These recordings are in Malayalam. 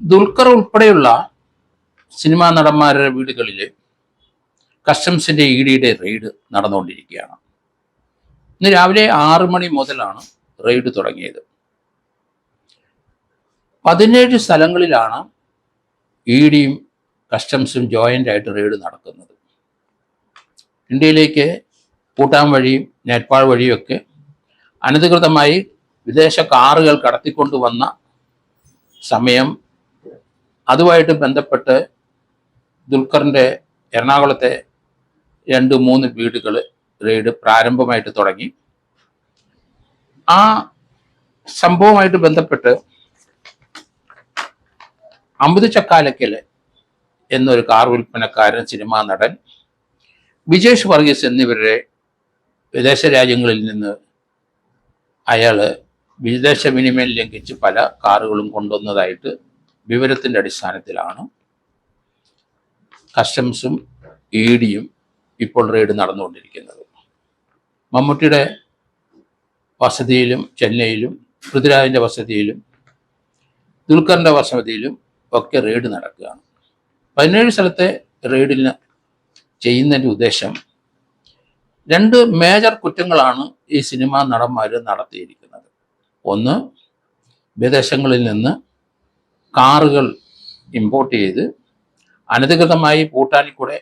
ദുൽഖർ ഉൾപ്പെടെയുള്ള സിനിമാ നടന്മാരുടെ വീടുകളിൽ കസ്റ്റംസിന്റെ ഇഡിയുടെ റെയ്ഡ് നടന്നുകൊണ്ടിരിക്കുകയാണ്. ഇന്ന് രാവിലെ 6 മണി മുതലാണ് റെയ്ഡ് തുടങ്ങിയത്. 17 സ്ഥലങ്ങളിലാണ് ഇഡിയും കസ്റ്റംസും ജോയിന്റ് ആയിട്ട് റെയ്ഡ് നടക്കുന്നത്. ഇന്ത്യയിലേക്ക് ഭൂട്ടാൻ വഴിയും നേപ്പാൾ വഴിയൊക്കെ അനധികൃതമായി വിദേശ കാറുകൾ കടത്തിക്കൊണ്ടുവന്ന സമയം, അതുമായിട്ട് ബന്ധപ്പെട്ട് ദുൽഖറിൻ്റെ എറണാകുളത്തെ 2-3 വീടുകൾ റെയ്ഡ് പ്രാരംഭമായിട്ട് തുടങ്ങി. ആ സംഭവമായിട്ട് ബന്ധപ്പെട്ട് അമ്പത് ചക്കാലക്കൽ എന്നൊരു കാർ വിൽപ്പനക്കാരൻ, സിനിമാ നടൻ വിജേഷ് വർഗീസ് എന്നിവരുടെ വിദേശ രാജ്യങ്ങളിൽ നിന്ന് അയാൾ വിദേശ വിനിമയം ലംഘിച്ച് പല കാറുകളും കൊണ്ടുവന്നതായിട്ട് വിവരത്തിൻ്റെ അടിസ്ഥാനത്തിലാണ് കസ്റ്റംസും ഇഡിയും ഇപ്പോൾ റെയ്ഡ് നടന്നുകൊണ്ടിരിക്കുന്നത്. മമ്മൂട്ടിയുടെ വസതിയിലും ചെന്നൈയിലും, പൃഥ്വിരാജിൻ്റെ വസതിയിലും ദുൽഖറിൻ്റെ വസതിയിലും ഒക്കെ റെയ്ഡ് നടക്കുകയാണ്. 17 സ്ഥലത്തെ റെയ്ഡിന് ചെയ്യുന്നതിൻ്റെ ഉദ്ദേശം 2 മേജർ കുറ്റങ്ങളാണ് ഈ സിനിമാ നടന്മാർ നടത്തിയിരിക്കുന്നത്. ഒന്ന്, വിദേശങ്ങളിൽ നിന്ന് കാറുകൾ ഇമ്പോർട്ട് ചെയ്ത് അനധികൃതമായി ഭൂട്ടാനിൽ കൂടെ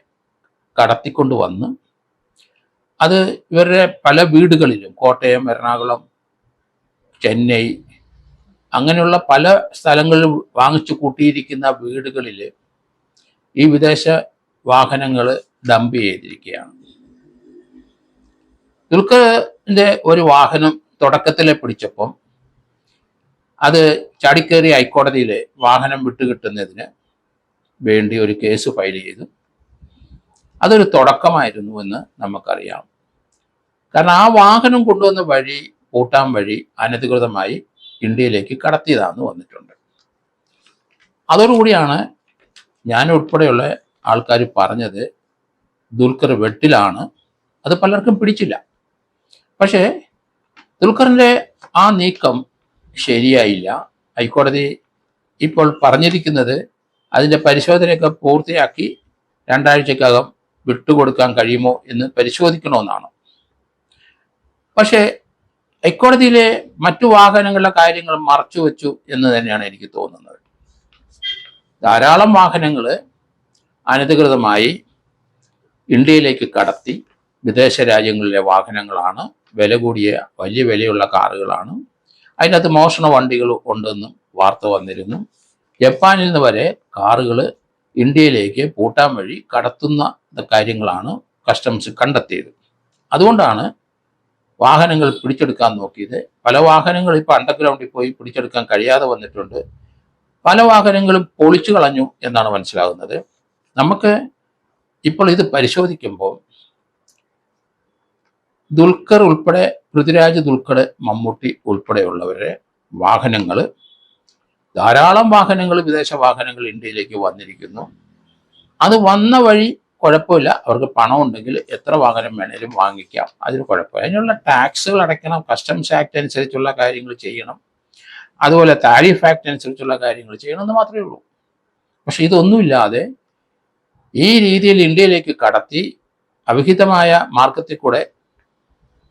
കടത്തിക്കൊണ്ടുവന്ന് അത് ഇവരുടെ പല വീടുകളിലും, കോട്ടയം, എറണാകുളം, ചെന്നൈ അങ്ങനെയുള്ള പല സ്ഥലങ്ങളിൽ വാങ്ങിച്ചു കൂട്ടിയിരിക്കുന്ന വീടുകളിൽ ഈ വിദേശ വാഹനങ്ങൾ ഡംപ് ചെയ്തിരിക്കുകയാണ്. ദുൽഖറിൻ്റെ ഒരു വാഹനം തുടക്കത്തിലെ പിടിച്ചപ്പം അത് ചാടിക്കേറി ഹൈക്കോടതിയിൽ വാഹനം വിട്ടുകിട്ടുന്നതിന് വേണ്ടി ഒരു കേസ് ഫയൽ ചെയ്തു. അതൊരു തുടക്കമായിരുന്നു എന്ന് നമുക്കറിയാം. കാരണം ആ വാഹനം കൊണ്ടുവന്ന വഴി ഭൂട്ടാൻ വഴി അനധികൃതമായി ഇന്ത്യയിലേക്ക് കടത്തിയതാണെന്ന് വന്നിട്ടുണ്ട്. അതോടുകൂടിയാണ് ഞാൻ ഉൾപ്പെടെയുള്ള ആൾക്കാർ പറഞ്ഞത് ദുൽഖർ വെട്ടിലാണ്, അത് പലർക്കും പിടിച്ചില്ല. പക്ഷേ ദുൽഖറിൻ്റെ ആ നീക്കം ശരിയായില്ല. ഹൈക്കോടതി ഇപ്പോൾ പറഞ്ഞിരിക്കുന്നത് അതിൻ്റെ പരിശോധനയൊക്കെ പൂർത്തിയാക്കി 2 ആഴ്ചക്കകം വിട്ടുകൊടുക്കാൻ കഴിയുമോ എന്ന് പരിശോധിക്കണമെന്നാണ്. പക്ഷേ ഹൈക്കോടതിയിലെ മറ്റു വാഹനങ്ങളുടെ കാര്യങ്ങൾ മറച്ചു വെച്ചു എന്ന് തന്നെയാണ് എനിക്ക് തോന്നുന്നത്. ധാരാളം വാഹനങ്ങൾ അനധികൃതമായി ഇന്ത്യയിലേക്ക് കടത്തി വിദേശ രാജ്യങ്ങളിലെ വാഹനങ്ങളാണ്, വില കൂടിയ വലിയ വിലയുള്ള കാറുകളാണ്. അതിനകത്ത് മോഷണ വണ്ടികൾ ഉണ്ടെന്നും വാർത്ത വന്നിരുന്നു. ജപ്പാനിൽ നിന്ന് വരെ കാറുകൾ ഇന്ത്യയിലേക്ക് ഭൂട്ടാൻ വഴി കടത്തുന്ന കാര്യങ്ങളാണ് കസ്റ്റംസ് കണ്ടെത്തിയത്. അതുകൊണ്ടാണ് വാഹനങ്ങൾ പിടിച്ചെടുക്കാൻ നോക്കിയത്. പല വാഹനങ്ങൾ ഇപ്പോൾ അണ്ടർഗ്രൗണ്ടിൽ പോയി പിടിച്ചെടുക്കാൻ കഴിയാതെ വന്നിട്ടുണ്ട്. പല വാഹനങ്ങളും പൊളിച്ചു കളഞ്ഞു എന്നാണ് മനസ്സിലാകുന്നത്. നമുക്ക് ഇപ്പോൾ ഇത് പരിശോധിക്കുമ്പോൾ ദുൽഖർ ഉൾപ്പെടെ, പൃഥ്വിരാജ്, ദുൽഖർ, മമ്മൂട്ടി ഉൾപ്പെടെയുള്ളവരുടെ വാഹനങ്ങൾ, ധാരാളം വാഹനങ്ങൾ, വിദേശ വാഹനങ്ങൾ ഇന്ത്യയിലേക്ക് വന്നിരിക്കുന്നു. അത് വന്ന വഴി കുഴപ്പമില്ല, അവർക്ക് പണം ഉണ്ടെങ്കിൽ എത്ര വാഹനം വേണേലും വാങ്ങിക്കാം, അതിന് കുഴപ്പമില്ല. അതിനുള്ള ടാക്സുകൾ അടയ്ക്കണം, കസ്റ്റംസ് ആക്ട് അനുസരിച്ചുള്ള കാര്യങ്ങൾ ചെയ്യണം, അതുപോലെ താരിഫ് ആക്ട് അനുസരിച്ചുള്ള കാര്യങ്ങൾ ചെയ്യണമെന്ന് മാത്രമേ ഉള്ളൂ. പക്ഷെ ഇതൊന്നുമില്ലാതെ ഈ രീതിയിൽ ഇന്ത്യയിലേക്ക് കടത്തി അവിഹിതമായ മാർക്കറ്റിൽ കൂടെ,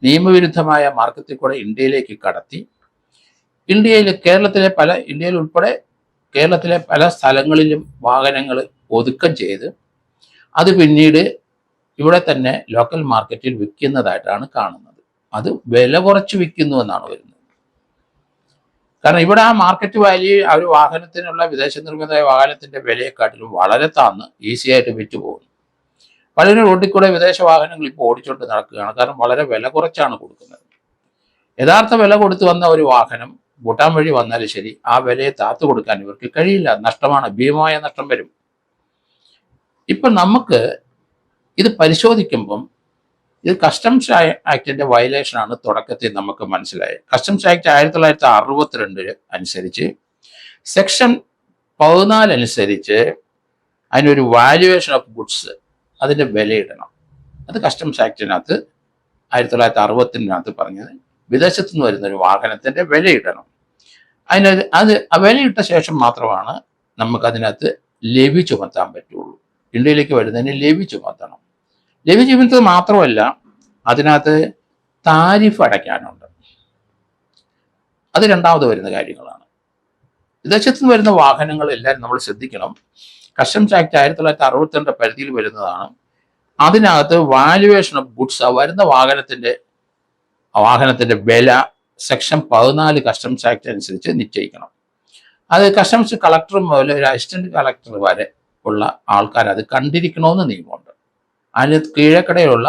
നിയമവിരുദ്ധമായ മാർക്കറ്റിൽ കൂടെ ഇന്ത്യയിലേക്ക് കടത്തി ഇന്ത്യയിൽ ഉൾപ്പെടെ കേരളത്തിലെ പല സ്ഥലങ്ങളിലും വാഹനങ്ങൾ ഒതുക്കം ചെയ്ത് അത് പിന്നീട് ഇവിടെ തന്നെ ലോക്കൽ മാർക്കറ്റിൽ വിൽക്കുന്നതായിട്ടാണ് കാണുന്നത്. അത് വില കുറച്ച് വിൽക്കുന്നു എന്നാണ് വരുന്നത്. കാരണം ഇവിടെ ആ മാർക്കറ്റ് വാല്യൂ ആ ഒരു വാഹനത്തിനുള്ള വിദേശ നിർമ്മിത വാഹനത്തിൻ്റെ വിലയെക്കാട്ടിലും വളരെ താന്ന് ഈസിയായിട്ട് വിറ്റ് പോകുന്നു. പലരും റോഡിൽ കൂടെ വിദേശ വാഹനങ്ങൾ ഇപ്പോൾ ഓടിച്ചുകൊണ്ട് നടക്കുകയാണ്. കാരണം വളരെ വില കുറച്ചാണ് കൊടുക്കുന്നത്. യഥാർത്ഥ വില കൊടുത്തു വന്ന ഒരു വാഹനം ഭൂട്ടാൻ വഴി വന്നാലും ശരി, ആ വിലയെ താത്തു കൊടുക്കാൻ ഇവർക്ക് കഴിയില്ല. നഷ്ടമാണ്, ഭീമമായ നഷ്ടം വരും. ഇപ്പം നമുക്ക് ഇത് പരിശോധിക്കുമ്പം ഇത് കസ്റ്റംസ് ആക്ടിൻ്റെ വയലേഷനാണ് തുടക്കത്തിൽ നമുക്ക് മനസ്സിലായത്. കസ്റ്റംസ് ആക്ട് 1962 അനുസരിച്ച് സെക്ഷൻ 14 അനുസരിച്ച് അതിനൊരു വാല്യുവേഷൻ ഓഫ് ഗുഡ്സ്, അതിൻ്റെ വിലയിടണം. അത് കസ്റ്റംസ് ആക്ടിനകത്ത് 1960 പറഞ്ഞത് വിദേശത്തു നിന്ന് വരുന്നൊരു വാഹനത്തിൻ്റെ വിലയിടണം. അത് വിലയിട്ട ശേഷം മാത്രമാണ് നമുക്കതിനകത്ത് ലെവി ചുമത്താൻ പറ്റുള്ളൂ. ഇന്ത്യയിലേക്ക് വരുന്നതിന് ലെവി ചുമത്തണം. ലെവി ചുമത്തത് മാത്രമല്ല, അതിനകത്ത് താരിഫ് അടയ്ക്കാനുണ്ട്. അത് രണ്ടാമത് വരുന്ന കാര്യങ്ങളാണ്. വിദേശത്ത് നിന്ന് വരുന്ന വാഹനങ്ങൾ എല്ലാവരും നമ്മൾ ശ്രദ്ധിക്കണം. കസ്റ്റംസ് ആക്ട് 1962 പരിധിയിൽ വരുന്നതാണ്. അതിനകത്ത് വാല്യുവേഷൻ ഓഫ് ഗുഡ്സ്, വരുന്ന വാഹനത്തിന്റെ വില സെക്ഷൻ 14 കസ്റ്റംസ് ആക്ട് അനുസരിച്ച് നിശ്ചയിക്കണം. അത് കസ്റ്റംസ് കളക്ടർ മുതൽ ഒരു അസിസ്റ്റന്റ് കളക്ടർ വരെ ഉള്ള ആൾക്കാർ അത് കണ്ടിരിക്കണമെന്ന് നിയമമുണ്ട്. അതിന് കീഴക്കടയിലുള്ള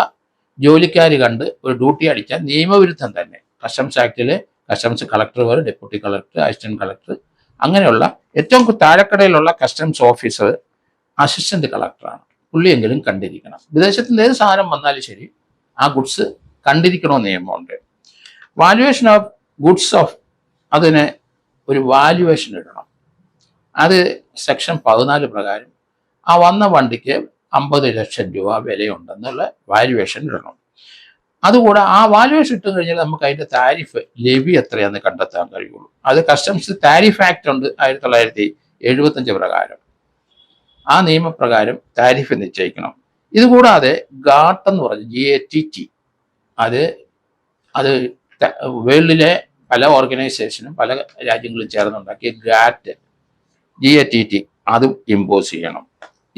ജോലിക്കാർ കണ്ട് ഒരു ഡ്യൂട്ടി അടിച്ചാൽ നിയമവിരുദ്ധം തന്നെ. കസ്റ്റംസ് ആക്ടിലെ കസ്റ്റംസ് കളക്ടർ വരെ, ഡെപ്യൂട്ടി കളക്ടർ, അസിസ്റ്റന്റ് കളക്ടർ, അങ്ങനെയുള്ള ഏറ്റവും താഴെക്കടയിലുള്ള കസ്റ്റംസ് ഓഫീസർ അസിസ്റ്റന്റ് കളക്ടറാണ്. പുള്ളിയെങ്കിലും കണ്ടിരിക്കണം. വിദേശത്ത് നിന്ന് ഏത് സാധനം വന്നാലും ശരി ആ ഗുഡ്സ് കണ്ടിരിക്കണമെന്ന് നിയമമുണ്ട്. വാല്യുവേഷൻ ഓഫ് ഗുഡ്സ് അതിന് ഒരു വാല്യുവേഷൻ ഇടണം. അത് സെക്ഷൻ 14 പ്രകാരം ആ വന്ന വണ്ടിക്ക് 50 ലക്ഷം രൂപ വിലയുണ്ടെന്നുള്ള വാല്യുവേഷൻ ഇടണം. അതുകൂടെ ആ വാല്യുവേഷൻ ഇട്ട് കഴിഞ്ഞാൽ നമുക്ക് അതിന്റെ താരിഫ് ലെവി എത്രയാണെന്ന് കണ്ടെത്താൻ കഴിയുള്ളൂ. അത് കസ്റ്റംസ് താരിഫ് ആക്ട് ഉണ്ട് 1975 പ്രകാരം. ആ നിയമപ്രകാരം താരിഫ് നിശ്ചയിക്കണം. ഇതുകൂടാതെ GAT എന്ന് പറഞ്ഞ് GATT, അത് വേൾഡിലെ പല ഓർഗനൈസേഷനും പല രാജ്യങ്ങളും ചേർന്നുണ്ടാക്കിയ GATT അതും ഇമ്പോസ് ചെയ്യണം.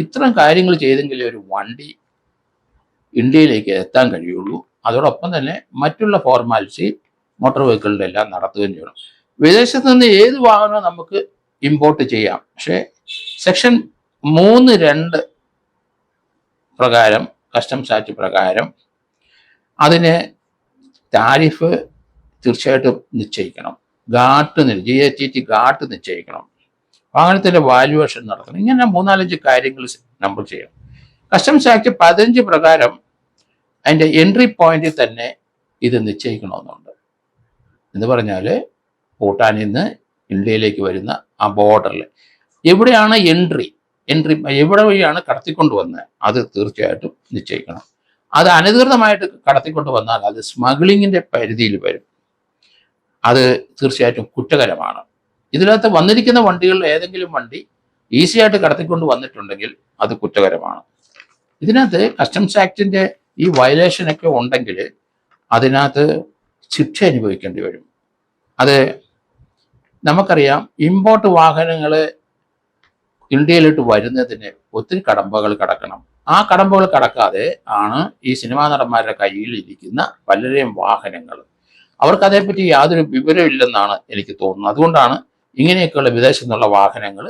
ഇത്തരം കാര്യങ്ങൾ ചെയ്തെങ്കിലേ ഒരു വണ്ടി ഇന്ത്യയിലേക്ക് എത്താൻ കഴിയുള്ളൂ. അതോടൊപ്പം തന്നെ മറ്റുള്ള ഫോർമാലിറ്റി മോട്ടോർ വെഹിക്കിളിൻ്റെ എല്ലാം നടത്തുകയും ചെയ്യണം. വിദേശത്ത് നിന്ന് ഏത് വാഹനവും നമുക്ക് ഇമ്പോർട്ട് ചെയ്യാം. പക്ഷേ സെക്ഷൻ 3(2) പ്രകാരം, കസ്റ്റംസ് ആക്ട് പ്രകാരം അതിന് താരിഫ് തീർച്ചയായിട്ടും നിശ്ചയിക്കണം. GATT നിശ്ചയിക്കണം. വാഹനത്തിൻ്റെ വാല്യുവേഷൻ നടത്തണം. ഇങ്ങനെ 3-4 കാര്യങ്ങൾ നമ്മൾ ചെയ്യണം. കസ്റ്റംസ് ആക്ട് 15 പ്രകാരം അതിൻ്റെ എൻട്രി പോയിന്റിൽ തന്നെ ഇത് നിശ്ചയിക്കണമെന്നുണ്ട്. എന്ന് പറഞ്ഞാൽ ഭൂട്ടാനിൽ നിന്ന് ഇന്ത്യയിലേക്ക് വരുന്ന ആ ബോർഡറിൽ എവിടെയാണ് എൻട്രി എവിടെ വഴിയാണ് കടത്തിക്കൊണ്ട് വന്നത് അത് തീർച്ചയായിട്ടും നിശ്ചയിക്കണം. അത് അനധികൃതമായിട്ട് കടത്തിക്കൊണ്ട് വന്നാൽ അത് സ്മഗ്ലിങ്ങിൻ്റെ പരിധിയിൽ വരും. അത് തീർച്ചയായിട്ടും കുറ്റകരമാണ്. ഇതിനകത്ത് വന്നിരിക്കുന്ന വണ്ടികളിൽ ഏതെങ്കിലും വണ്ടി ഈസിയായിട്ട് കടത്തിക്കൊണ്ട് വന്നിട്ടുണ്ടെങ്കിൽ അത് കുറ്റകരമാണ്. ഇതിനകത്ത് കസ്റ്റംസ് ആക്ടിൻ്റെ ഈ വയലേഷനൊക്കെ ഉണ്ടെങ്കിൽ അതിനകത്ത് ശിക്ഷ അനുഭവിക്കേണ്ടി വരും. അത് നമുക്കറിയാം. ഇമ്പോർട്ട് വാഹനങ്ങൾ ഇന്ത്യയിലോട്ട് വരുന്നതിന് ഒത്തിരി കടമ്പകൾ കടക്കണം. ആ കടമ്പകൾ കടക്കാതെ ആണ് ഈ സിനിമാ നടന്മാരുടെ കയ്യിൽ ഇരിക്കുന്ന പലരെയും വാഹനങ്ങൾ. അവർക്ക് അതേപ്പറ്റി യാതൊരു വിവരമില്ലെന്നാണ് എനിക്ക് തോന്നുന്നത്. അതുകൊണ്ടാണ് ഇങ്ങനെയൊക്കെയുള്ള വിദേശത്തു നിന്നുള്ള വാഹനങ്ങൾ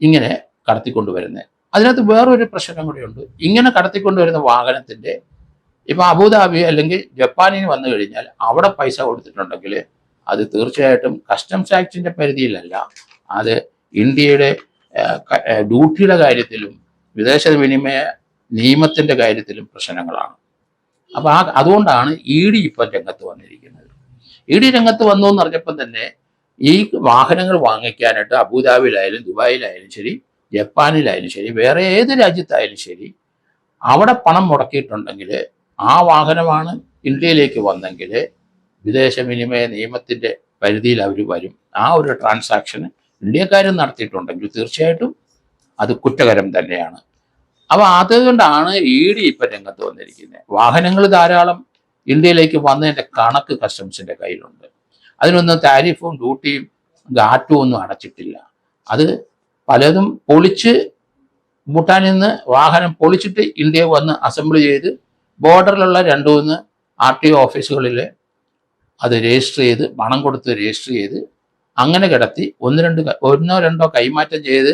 ഇങ്ങനെ കടത്തിക്കൊണ്ടുവരുന്നത്. അതിനകത്ത് വേറൊരു പ്രശ്നം കൂടിയുണ്ട്. ഇങ്ങനെ കടത്തിക്കൊണ്ടുവരുന്ന വാഹനത്തിൻ്റെ ഇപ്പം അബുദാബി അല്ലെങ്കിൽ ജപ്പാനിൽ വന്നു കഴിഞ്ഞാൽ അവിടെ പൈസ കൊടുത്തിട്ടുണ്ടെങ്കിൽ അത് തീർച്ചയായിട്ടും കസ്റ്റംസ് ആക്ടിൻ്റെ പരിധിയിലല്ല, അത് ഇന്ത്യയുടെ ഡ്യൂട്ടിയുടെ കാര്യത്തിലും വിദേശ വിനിമയ നിയമത്തിൻ്റെ കാര്യത്തിലും പ്രശ്നങ്ങളാണ്. അപ്പോൾ അതുകൊണ്ടാണ് ED ഇപ്പം രംഗത്ത് വന്നിരിക്കുന്നത്. ED രംഗത്ത് വന്നു എന്ന് പറഞ്ഞപ്പം തന്നെ ഈ വാഹനങ്ങൾ വാങ്ങിക്കാനായിട്ട് അബുദാബിയിലായാലും ദുബായിലായാലും ശരി, ജപ്പാനിലായാലും ശരി, വേറെ ഏത് രാജ്യത്തായാലും ശരി, അവിടെ പണം മുടക്കിയിട്ടുണ്ടെങ്കിൽ ആ വാഹനമാണ് ഇന്ത്യയിലേക്ക് വന്നെങ്കിൽ വിദേശ വിനിമയ നിയമത്തിൻ്റെ പരിധിയിൽ അവർ വരും. ആ ഒരു ട്രാൻസാക്ഷന് ഇന്ത്യക്കാരും നടത്തിയിട്ടുണ്ടെങ്കിൽ തീർച്ചയായിട്ടും അത് കുറ്റകരം തന്നെയാണ്. അപ്പോൾ അതുകൊണ്ടാണ് ED ഇപ്പം രംഗത്ത് വന്നിരിക്കുന്നത്. വാഹനങ്ങൾ ധാരാളം ഇന്ത്യയിലേക്ക് വന്നതിൻ്റെ കണക്ക് കസ്റ്റംസിൻ്റെ കയ്യിലുണ്ട്. അതിനൊന്നും താരിഫും ഡ്യൂട്ടിയും ഗാറ്റും ഒന്നും അടച്ചിട്ടില്ല. അത് പലതും പൊളിച്ച് ഭൂട്ടാനിൽ നിന്ന് വാഹനം പൊളിച്ചിട്ട് ഇന്ത്യയിൽ വന്ന് അസംബിൾ ചെയ്ത് ബോർഡറിലുള്ള 2-3 RTO ഓഫീസുകളിൽ അത് രജിസ്റ്റർ ചെയ്ത് പണം കൊടുത്ത് രജിസ്റ്റർ ചെയ്ത് അങ്ങനെ കിടത്തി 1-2 കൈമാറ്റം ചെയ്ത്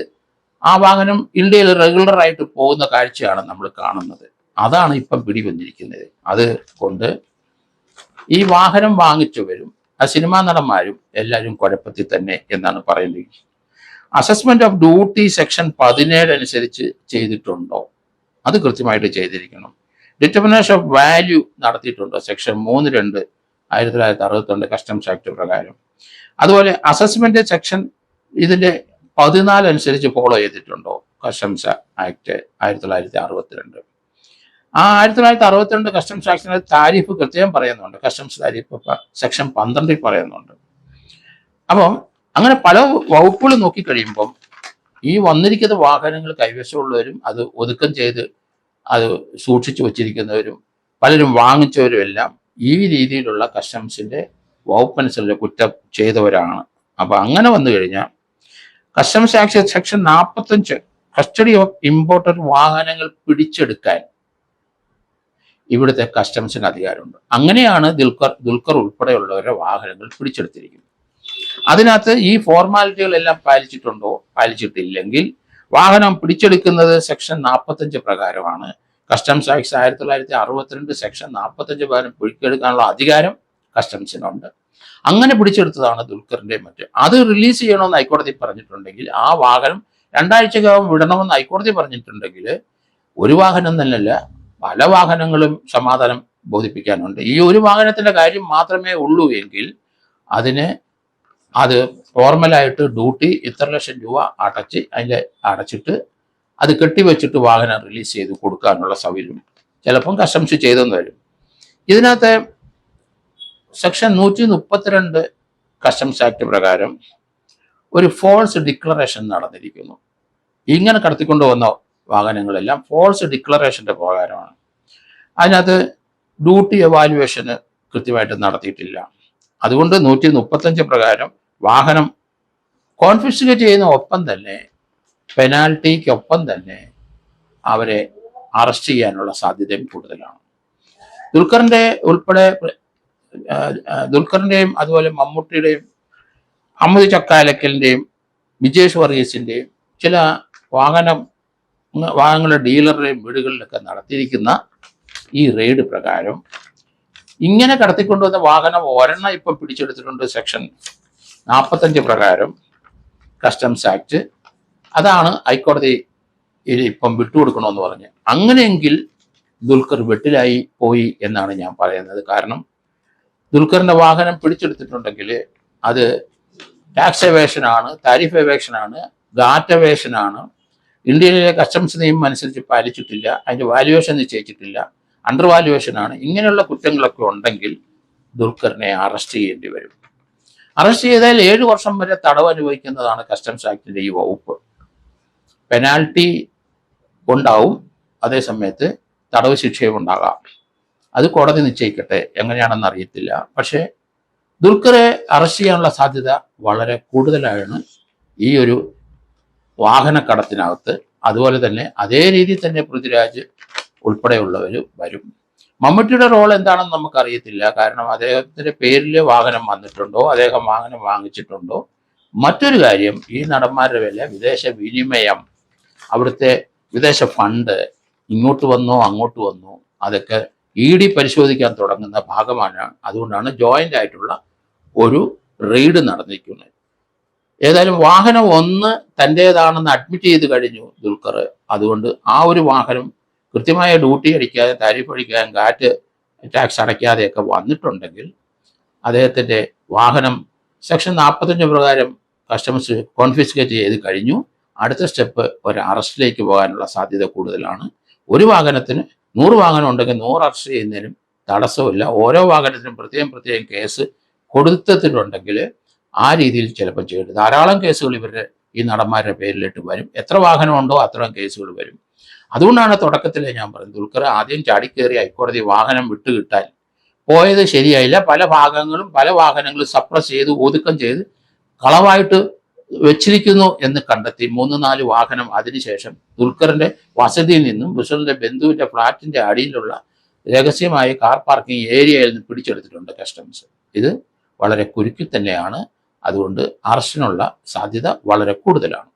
ആ വാഹനം ഇന്ത്യയിൽ റെഗുലറായിട്ട് പോകുന്ന കാഴ്ചയാണ് നമ്മൾ കാണുന്നത്. അതാണ് ഇപ്പം പിടിവന്നിരിക്കുന്നത്. അത് കൊണ്ട് ഈ വാഹനം വാങ്ങിച്ചവരും ആ സിനിമാ നടന്മാരും എല്ലാവരും കുഴപ്പത്തിൽ തന്നെ എന്നാണ് പറയുന്നത്. അസസ്മെന്റ് ഓഫ് ഡ്യൂട്ടി സെക്ഷൻ 17 അനുസരിച്ച് ചെയ്തിട്ടുണ്ടോ? അത് കൃത്യമായിട്ട് ചെയ്തിരിക്കണം. ഡിറ്റർമിനേഷൻ ഓഫ് വാല്യൂ നടത്തിയിട്ടുണ്ടോ? സെക്ഷൻ 3(2) 1962 കസ്റ്റംസ് ആക്ട് പ്രകാരം. അതുപോലെ അസസ്മെന്റ് സെക്ഷൻ ഇതിൻ്റെ 14 അനുസരിച്ച് ഫോളോ ചെയ്തിട്ടുണ്ടോ? Customs act 1962. ആ 1962 കസ്റ്റംസ് ആക്ടിൻ്റെ താരിഫ് കൃത്യം പറയുന്നുണ്ട്. കസ്റ്റംസ് താരിഫ് സെക്ഷൻ 12 പറയുന്നുണ്ട്. അപ്പം അങ്ങനെ പല വകുപ്പുകൾ നോക്കിക്കഴിയുമ്പം ഈ വന്നിരിക്കുന്ന വാഹനങ്ങൾ കൈവശമുള്ളവരും അത് ഒതുക്കം ചെയ്ത് അത് സൂക്ഷിച്ചു വച്ചിരിക്കുന്നവരും പലരും വാങ്ങിച്ചവരും എല്ലാം ഈ രീതിയിലുള്ള കസ്റ്റംസിന്റെ വകുപ്പനുസരിച്ച് കുറ്റം ചെയ്തവരാണ്. അപ്പൊ അങ്ങനെ വന്നു കഴിഞ്ഞാൽ customs act section 45 custody of imported വാഹനങ്ങൾ പിടിച്ചെടുക്കാൻ ഇവിടുത്തെ കസ്റ്റംസിന് അധികാരമുണ്ട്. അങ്ങനെയാണ് ദുൽഖർ ഉൾപ്പെടെയുള്ളവരുടെ വാഹനങ്ങൾ പിടിച്ചെടുത്തിരിക്കുന്നത്. അതിനകത്ത് ഈ ഫോർമാലിറ്റികളെല്ലാം പാലിച്ചിട്ടുണ്ടോ, പാലിച്ചിട്ടില്ലെങ്കിൽ വാഹനം പിടിച്ചെടുക്കുന്നത് സെക്ഷൻ 45 പ്രകാരമാണ്. കസ്റ്റംസ് ആക്ട് 1962 സെക്ഷൻ 45 പ്രകാരം പിടിച്ചെടുക്കാനുള്ള അധികാരം കസ്റ്റംസിനുണ്ട്. അങ്ങനെ പിടിച്ചെടുത്തതാണ് ദുൽഖറിന്റെ മറ്റ്. അത് റിലീസ് ചെയ്യണമെന്ന് ഹൈക്കോടതി പറഞ്ഞിട്ടുണ്ടെങ്കിൽ ആ വാഹനം 2 ആഴ്ചക്കകം വിടണമെന്ന് ഹൈക്കോടതി പറഞ്ഞിട്ടുണ്ടെങ്കിൽ ഒരു വാഹനം തന്നെയല്ല, പല വാഹനങ്ങളും സമാധാനം ബോധിപ്പിക്കാനുണ്ട്. ഈ ഒരു വാഹനത്തിന്റെ കാര്യം മാത്രമേ ഉള്ളൂ എങ്കിൽ അത് ഫോർമലായിട്ട് ഡ്യൂട്ടി ഇത്ര ലക്ഷം രൂപ അടച്ചിട്ട് അത് കെട്ടിവെച്ചിട്ട് വാഹനം റിലീസ് ചെയ്ത് കൊടുക്കാനുള്ള സൗകര്യം ചിലപ്പം കസ്റ്റംസ് ചെയ്തെന്ന് വരും. ഇതിനകത്ത് സെക്ഷൻ 132 കസ്റ്റംസ് ആക്ട് പ്രകാരം ഒരു ഫോൾസ് ഡിക്ലറേഷൻ നടന്നിരിക്കുന്നു. ഇങ്ങനെ കടത്തിക്കൊണ്ടുവന്ന വാഹനങ്ങളെല്ലാം ഫോൾസ് ഡിക്ലറേഷന്റെ പ്രകാരമാണ്. അതിനകത്ത് ഡ്യൂട്ടി എവാലുവേഷന് കൃത്യമായിട്ട് നടത്തിയിട്ടില്ല. അതുകൊണ്ട് 135 പ്രകാരം വാഹനം കോൺഫിസ്കേറ്റ് ചെയ്യുന്ന ഒപ്പം തന്നെ പെനാൽറ്റിക്കൊപ്പം തന്നെ അവരെ അറസ്റ്റ് ചെയ്യാനുള്ള സാധ്യതയും കൂടുതലാണ്. ദുൽഖറിന്റെയും അതുപോലെ മമ്മൂട്ടിയുടെയും അഹമ്മദ് ചക്കാലക്കലിന്റെയും വിജേഷ് വർഗീസിന്റെയും ചില വാഹനങ്ങളുടെ ഡീലറുടെയും വീടുകളിലൊക്കെ നടത്തിയിരിക്കുന്ന ഈ റെയ്ഡ് പ്രകാരം ഇങ്ങനെ കടത്തിക്കൊണ്ടുവന്ന വാഹനം ഒരെണ്ണം ഇപ്പം പിടിച്ചെടുത്തിട്ടുണ്ട്. സെക്ഷൻ 45 പ്രകാരം കസ്റ്റംസ് ആക്ട്. അതാണ് ഹൈക്കോടതി ഇപ്പം വിട്ടുകൊടുക്കണമെന്ന് പറഞ്ഞ്. അങ്ങനെയെങ്കിൽ ദുൽഖർ വെട്ടിലായി പോയി എന്നാണ് ഞാൻ പറയുന്നത്. കാരണം ദുൽഖറിന്റെ വാഹനം പിടിച്ചെടുത്തിട്ടുണ്ടെങ്കിൽ അത് ടാക്സ് എവേഷനാണ്, താരിഫ് എവേഷനാണ്, ഗാറ്റ് എവേഷനാണ്. ഇന്ത്യയിലെ കസ്റ്റംസ് നിയമം അനുസരിച്ച് പാലിച്ചിട്ടില്ല, അതിന്റെ വാല്യുവേഷൻ നിശ്ചയിച്ചിട്ടില്ല, അണ്ടർ വാല്യുവേഷനാണ്. ഇങ്ങനെയുള്ള കുറ്റങ്ങളൊക്കെ ഉണ്ടെങ്കിൽ ദുൽഖറിനെ അറസ്റ്റ് ചെയ്യേണ്ടി വരും. അറസ്റ്റ് ചെയ്താൽ 7 വർഷം വരെ തടവ് അനുഭവിക്കുന്നതാണ് കസ്റ്റംസ് ആക്ടിന്റെ ഈ വകുപ്പ്. പെനാൽറ്റി ഉണ്ടാവും, അതേസമയത്ത് തടവ് ശിക്ഷയും ഉണ്ടാകാം. അത് കോടതി നിശ്ചയിക്കട്ടെ, എങ്ങനെയാണെന്ന് അറിയത്തില്ല. പക്ഷേ ദുൽഖറെ അറസ്റ്റ് ചെയ്യാനുള്ള സാധ്യത വളരെ കൂടുതലാണ് ഈ ഒരു വാഹനക്കടത്തിനകത്ത്. അതുപോലെ തന്നെ അതേ രീതിയിൽ തന്നെ പൃഥ്വിരാജ് ഉൾപ്പെടെയുള്ളവർ വരും. മമ്മൂട്ടിയുടെ റോൾ എന്താണെന്ന് നമുക്കറിയത്തില്ല. കാരണം അദ്ദേഹത്തിന്റെ പേരിൽ വാഹനം വന്നിട്ടുണ്ടോ, അദ്ദേഹം വാഹനം വാങ്ങിച്ചിട്ടുണ്ടോ. മറ്റൊരു കാര്യം, ഈ നടന്മാരുടെ വില വിദേശ വിനിമയം, അവിടുത്തെ വിദേശ ഫണ്ട് ഇങ്ങോട്ട് വന്നോ അങ്ങോട്ട് വന്നോ, അതൊക്കെ ED പരിശോധിക്കാൻ തുടങ്ങുന്ന ഭാഗമാണ്. അതുകൊണ്ടാണ് ജോയിന്റ് ആയിട്ടുള്ള ഒരു റെയ്ഡ് നടന്നിരിക്കുന്നത്. ഏതായാലും വാഹനം ഒന്ന് തൻ്റേതാണെന്ന് അഡ്മിറ്റ് ചെയ്ത് കഴിഞ്ഞു ദുൽഖർ. അതുകൊണ്ട് ആ ഒരു വാഹനം കൃത്യമായ ഡ്യൂട്ടി അടിക്കാതെ, താരിഫ് അടിക്കാതെ, ഗാറ്റ് ടാക്സ് അടയ്ക്കാതെയൊക്കെ വന്നിട്ടുണ്ടെങ്കിൽ അദ്ദേഹത്തിൻ്റെ വാഹനം സെക്ഷൻ 45 പ്രകാരം കസ്റ്റംസ് കോൺഫിസ്കേറ്റ് ചെയ്ത് കഴിഞ്ഞു. അടുത്ത സ്റ്റെപ്പ് ഒരു അറസ്റ്റിലേക്ക് പോകാനുള്ള സാധ്യത കൂടുതലാണ്. ഒരു വാഹനത്തിന് 100 വാഹനം ഉണ്ടെങ്കിൽ 100 അറസ്റ്റ് ചെയ്യുന്നതിനും തടസ്സമില്ല. ഓരോ വാഹനത്തിനും പ്രത്യേകം കേസ് കൊടുത്തിട്ടുണ്ടെങ്കിൽ ആ രീതിയിൽ ചിലപ്പോൾ ചെയ്യും. ധാരാളം കേസുകൾ ഇവരുടെ ഈ നടന്മാരുടെ പേരിലിട്ട് വരും. എത്ര വാഹനമുണ്ടോ അത്രയും കേസുകൾ വരും. അതുകൊണ്ടാണ് തുടക്കത്തിലെ ഞാൻ പറഞ്ഞത്, ദുൽഖർ ആദ്യം ചാടിക്കേറി ഹൈക്കോടതി വാഹനം വിട്ടുകിട്ടാൻ പോയത് ശരിയായില്ല. പല വാഹനങ്ങളും സപ്രസ് ചെയ്ത് ഒതുക്കം ചെയ്ത് കളവായിട്ട് വെച്ചിരിക്കുന്നു എന്ന് കണ്ടെത്തി 3-4 വാഹനം അതിനുശേഷം ദുൽഖറിന്റെ വസതിയിൽ നിന്നും ബുഷറിന്റെ ബന്ധുവിന്റെ ഫ്ളാറ്റിന്റെ അടിയിലുള്ള രഹസ്യമായ കാർ പാർക്കിംഗ് ഏരിയയിൽ നിന്ന് പിടിച്ചെടുത്തിട്ടുണ്ട് കസ്റ്റംസ്. ഇത് വളരെ കുരുക്കി തന്നെയാണ്. അതുകൊണ്ട് അറസ്റ്റിനുള്ള സാധ്യത വളരെ കൂടുതലാണ്.